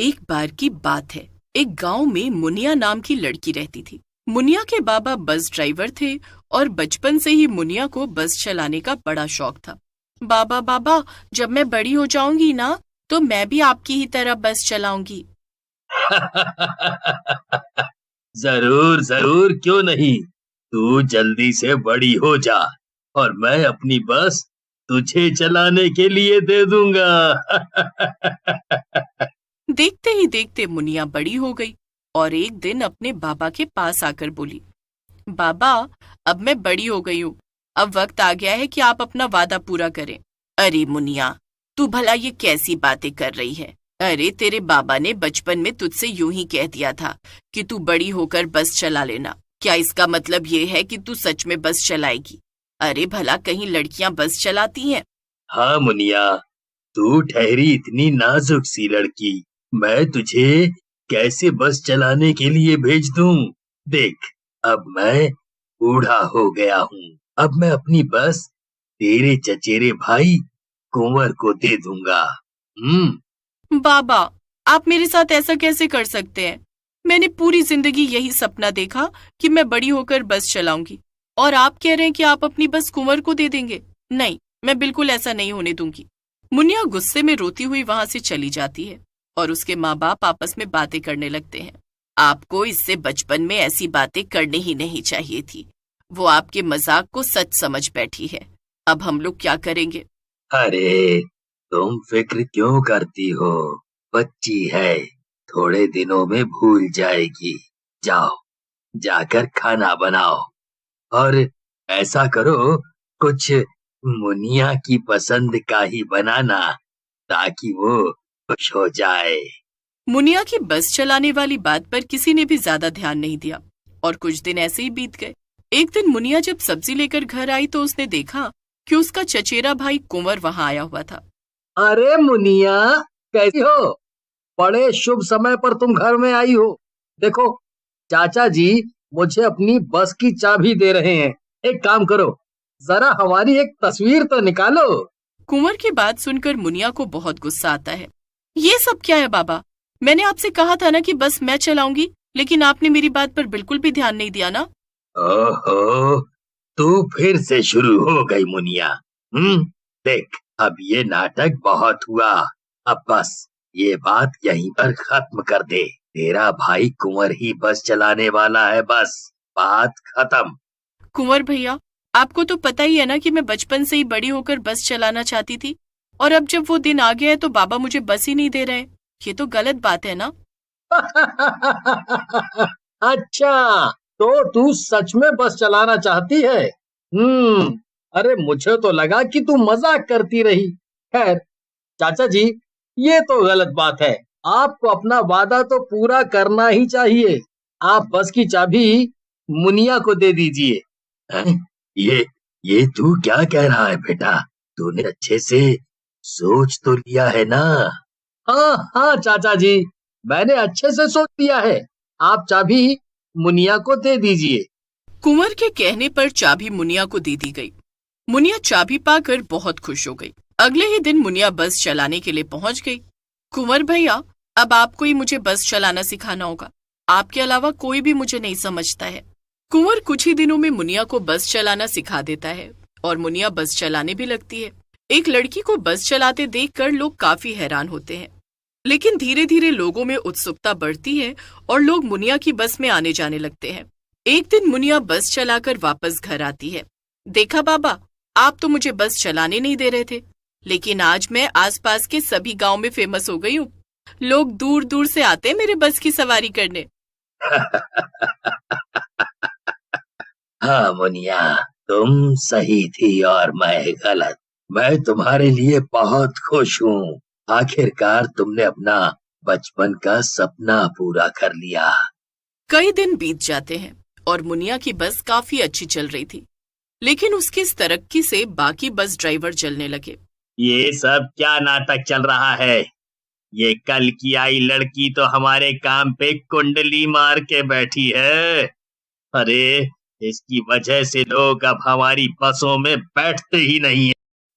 एक बार की बात है। एक गांव में मुनिया नाम की लड़की रहती थी। मुनिया के बाबा बस ड्राइवर थे और बचपन से ही मुनिया को बस चलाने का बड़ा शौक था। बाबा बाबा, जब मैं बड़ी हो जाऊंगी ना, तो मैं भी आपकी ही तरह बस चलाऊंगी। जरूर जरूर, क्यों नहीं। तू जल्दी से बड़ी हो जा और मैं अपनी बस तुझे चलाने के लिए दे दूंगा। देखते ही देखते मुनिया बड़ी हो गई और एक दिन अपने बाबा के पास आकर बोली, बाबा, अब मैं बड़ी हो गई हूँ। अब वक्त आ गया है कि आप अपना वादा पूरा करें। अरे मुनिया, तू भला ये कैसी बातें कर रही है? अरे तेरे बाबा ने बचपन में तुझसे यूं ही कह दिया था कि तू बड़ी होकर बस चला लेना। क्या इसका मतलब ये है कि तू सच में बस चलाएगी? अरे भला कहीं लड़कियां बस चलाती हैं? हाँ मुनिया, तू ठहरी इतनी नाजुक सी लड़की, मैं तुझे कैसे बस चलाने के लिए भेज दूं? देख, अब मैं बूढ़ा हो गया हूँ। अब मैं अपनी बस तेरे चचेरे भाई कुंवर को दे दूंगा। बाबा, आप मेरे साथ ऐसा कैसे कर सकते हैं? मैंने पूरी जिंदगी यही सपना देखा कि मैं बड़ी होकर बस चलाऊंगी, और आप कह रहे हैं कि आप अपनी बस कुंवर को दे देंगे? नहीं, मैं बिल्कुल ऐसा नहीं होने दूंगी। मुनिया गुस्से में रोती हुई वहां से चली जाती है और उसके माँ बाप आपस में बातें करने लगते हैं। आपको इससे बचपन में ऐसी बातें करनी ही नहीं चाहिए थी। वो आपके मजाक को सच समझ बैठी है। अब हम लोग क्या करेंगे? अरे, तुम फिक्र क्यों करती हो? बच्ची है, थोड़े दिनों में भूल जाएगी। जाओ, जाकर खाना बनाओ और ऐसा करो, कुछ मुनिया की पसंद का ही बनाना ताकि वो खुश हो जाए। मुनिया की बस चलाने वाली बात पर किसी ने भी ज्यादा ध्यान नहीं दिया और कुछ दिन ऐसे ही बीत गए। एक दिन मुनिया जब सब्जी लेकर घर आई तो उसने देखा कि उसका चचेरा भाई कुंवर वहां आया हुआ था। अरे मुनिया, कैसी हो? बड़े शुभ समय पर तुम घर में आई हो। देखो, चाचा जी मुझे अपनी बस की चाबी दे रहे हैं। एक काम करो, जरा हमारी एक तस्वीर तो निकालो। कुंवर की बात सुनकर मुनिया को बहुत गुस्सा आता है। ये सब क्या है बाबा? मैंने आपसे कहा था ना कि बस मैं चलाऊंगी, लेकिन आपने मेरी बात पर बिल्कुल भी ध्यान नहीं दिया ना। ओहो, तू फिर से शुरू हो गई मुनिया। देख, अब ये नाटक बहुत हुआ। अब बस ये बात यहीं पर खत्म कर दे। तेरा भाई कुंवर ही बस चलाने वाला है, बस बात खत्म। कुंवर भैया, आपको तो पता ही है ना कि मैं बचपन से ही बड़ी होकर बस चलाना चाहती थी, और अब जब वो दिन आ गया है तो बाबा मुझे बस ही नहीं दे रहे। ये तो गलत बात है ना। अच्छा, तो तू सच में बस चलाना चाहती है? अरे मुझे तो लगा कि तू मजाक करती रही। खैर, चाचा जी, ये तो गलत बात है। आपको अपना वादा तो पूरा करना ही चाहिए। आप बस की चाबी मुनिया को दे दीजिए। हैं? ये तू क्या कह रहा है बेटा? तूने अच्छे से सोच तो लिया है ना? हाँ हाँ चाचा जी, मैंने अच्छे से सोच लिया है। आप चाबी मुनिया को दे दीजिए। कुंवर के कहने पर चाबी मुनिया को दे दी गई। मुनिया चाबी पाकर बहुत खुश हो गई। अगले ही दिन मुनिया बस चलाने के लिए पहुंच गई। कुंवर भैया, अब आपको ही मुझे बस चलाना सिखाना होगा। आपके अलावा कोई भी मुझे नहीं समझता है। कुंवर कुछ ही दिनों में मुनिया को बस चलाना सिखा देता है और मुनिया बस चलाने भी लगती है। एक लड़की को बस चलाते देखकर लोग काफी हैरान होते हैं, लेकिन धीरे धीरे लोगों में उत्सुकता बढ़ती है और लोग मुनिया की बस में आने जाने लगते हैं। एक दिन मुनिया बस चलाकर वापस घर आती है। देखा बाबा, आप तो मुझे बस चलाने नहीं दे रहे थे, लेकिन आज मैं आसपास के सभी गांव में फेमस हो गई हूँ। लोग दूर दूर से आते हैं मेरे बस की सवारी करने। हाँ मुनिया, तुम सही थी और मैं गलत। मैं तुम्हारे लिए बहुत खुश हूँ। आखिरकार तुमने अपना बचपन का सपना पूरा कर लिया। कई दिन बीत जाते हैं और मुनिया की बस काफी अच्छी चल रही थी, लेकिन उसकी इस तरक्की से बाकी बस ड्राइवर जलने लगे। ये सब क्या नाटक चल रहा है? ये कल की आई लड़की तो हमारे काम पे कुंडली मार के बैठी है। अरे, इसकी वजह से लोग अब हमारी बसों में बैठते ही नहीं है।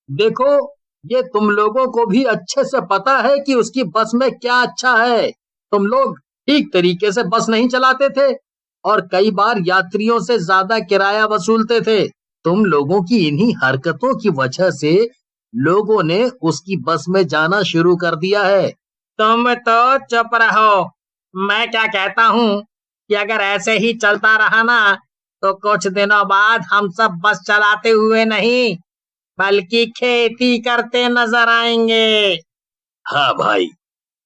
देखो, ये तुम लोगों को भी अच्छे से पता है कि उसकी बस में क्या अच्छा है। तुम लोग ठीक तरीके से बस नहीं चलाते थे और कई बार यात्रियों से ज्यादा किराया वसूलते थे। तुम लोगों की इन्हीं हरकतों की वजह से लोगों ने उसकी बस में जाना शुरू कर दिया है। तुम तो चुप रहो। मैं क्या कहता हूँ कि अगर ऐसे ही चलता रहा ना तो कुछ दिनों बाद हम सब बस चलाते हुए नहीं बल्कि खेती करते नजर आएंगे। हाँ भाई,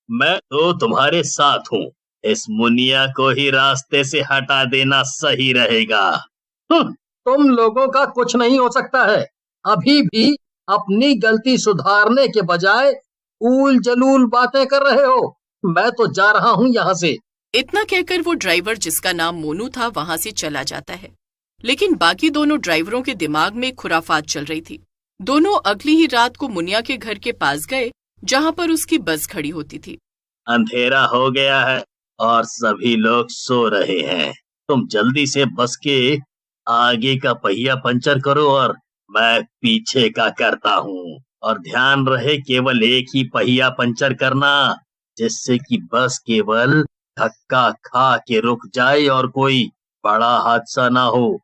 मैं तो तुम्हारे साथ हूँ। इस मुनिया को ही रास्ते से हटा देना सही रहेगा। तुम लोगों का कुछ नहीं हो सकता है। अभी भी अपनी गलती सुधारने के बजाय ऊल जलूल बातें कर रहे हो। मैं तो जा रहा हूँ यहाँ से। इतना कहकर वो ड्राइवर जिसका नाम मोनू था वहां से चला जाता है। लेकिन बाकी दोनों ड्राइवरों के दिमाग में खुराफात चल रही थी। दोनों अगली ही रात को मुनिया के घर के पास गए जहां पर उसकी बस खड़ी होती थी। अंधेरा हो गया है और सभी लोग सो रहे हैं। तुम जल्दी से बस के आगे का पहिया पंचर करो और मैं पीछे का करता हूँ। और ध्यान रहे केवल एक ही पहिया पंचर करना, जिससे कि बस केवल धक्का खा के रुक जाए और कोई बड़ा हादसा ना हो।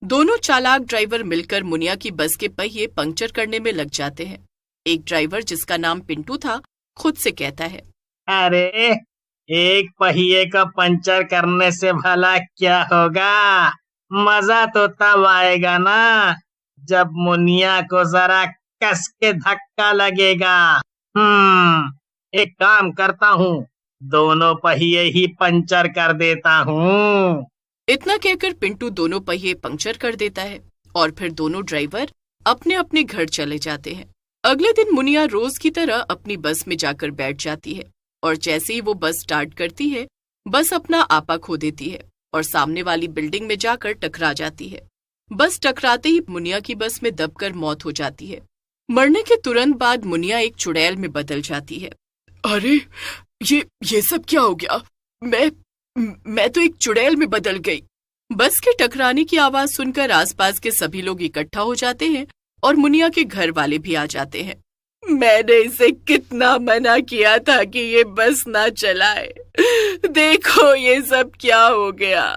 दोनों चालाक ड्राइवर मिलकर मुनिया की बस के पहिए पंक्चर करने में लग जाते हैं। एक ड्राइवर जिसका नाम पिंटू था खुद से कहता है, अरे एक पहिए का पंचर करने से भला क्या होगा? मजा तो तब आएगा ना जब मुनिया को जरा कस के धक्का लगेगा। एक काम करता हूँ, दोनों पहिए ही पंचर कर देता हूँ। इतना कहकर पिंटू दोनों पहिए पंक्चर कर देता है और फिर दोनों ड्राइवर अपने अपने घर चले जाते हैं। अगले दिन मुनिया रोज की तरह अपनी बस में जाकर बैठ जाती है और जैसे ही वो बस स्टार्ट करती है, बस अपना आपा खो देती है और सामने वाली बिल्डिंग में जाकर टकरा जाती है। बस टकराते ही मुनिया की बस में दबकर मौत हो जाती है। मरने के तुरंत बाद मुनिया एक चुड़ैल में बदल जाती है। अरे ये सब क्या हो गया? मैं तो एक चुड़ैल में बदल गई। बस के टकराने की आवाज सुनकर आसपास के सभी लोग इकट्ठा हो जाते हैं और मुनिया के घर वाले भी आ जाते हैं। मैंने इसे कितना मना किया था कि ये बस ना चलाए, देखो ये सब क्या हो गया।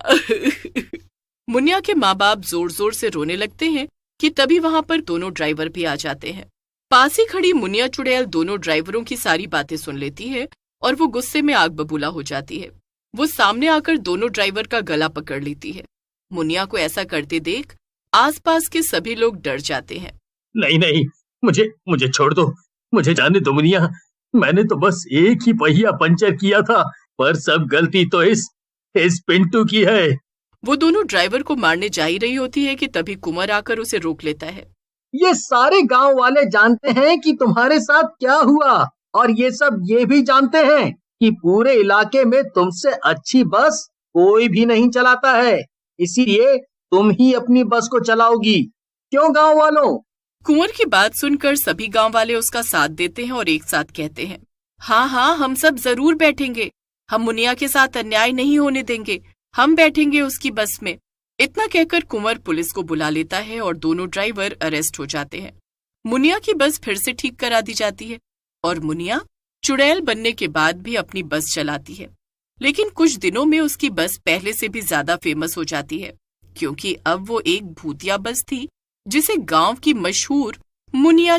मुनिया के माँ बाप जोर जोर से रोने लगते हैं कि तभी वहां पर दोनों ड्राइवर भी आ जाते हैं। पास ही खड़ी मुनिया चुड़ैल दोनों ड्राइवरों की सारी बातें सुन लेती है और वो गुस्से में आग बबूला हो जाती है। वो सामने आकर दोनों ड्राइवर का गला पकड़ लेती है। मुनिया को ऐसा करते देख आसपास के सभी लोग डर जाते हैं। नहीं, मुझे छोड़ दो, मुझे जाने दो मुनिया। मैंने तो बस एक ही पहिया पंचर किया था, पर सब गलती तो इस पिंटू की है। वो दोनों ड्राइवर को मारने जा ही रही होती है कि तभी कुंवर आकर उसे रोक लेता है। ये सारे गांव वाले जानते हैं कि तुम्हारे साथ क्या हुआ और ये सब ये भी जानते हैं कि पूरे इलाके में तुमसे अच्छी बस कोई भी नहीं चलाता है, इसीलिए तुम ही अपनी बस को चलाओगी। क्यों गांव वालों? कुंवर की बात सुनकर सभी गांव वाले उसका साथ देते हैं और एक साथ कहते हैं, हाँ, हम सब जरूर बैठेंगे। हम मुनिया के साथ अन्याय नहीं होने देंगे। हम बैठेंगे उसकी बस में। इतना कहकर कुंवर पुलिस को बुला लेता है और दोनों ड्राइवर अरेस्ट हो जाते हैं। मुनिया की बस फिर से ठीक करा दी जाती है और मुनिया चुड़ैल बनने के बाद भी अपनी बस चलाती है। लेकिन कुछ दिनों में उसकी बस पहले से भी ज्यादा फेमस हो जाती है, क्योंकि अब वो एक भूतिया बस थी जिसे गांव की मशहूर मुनिया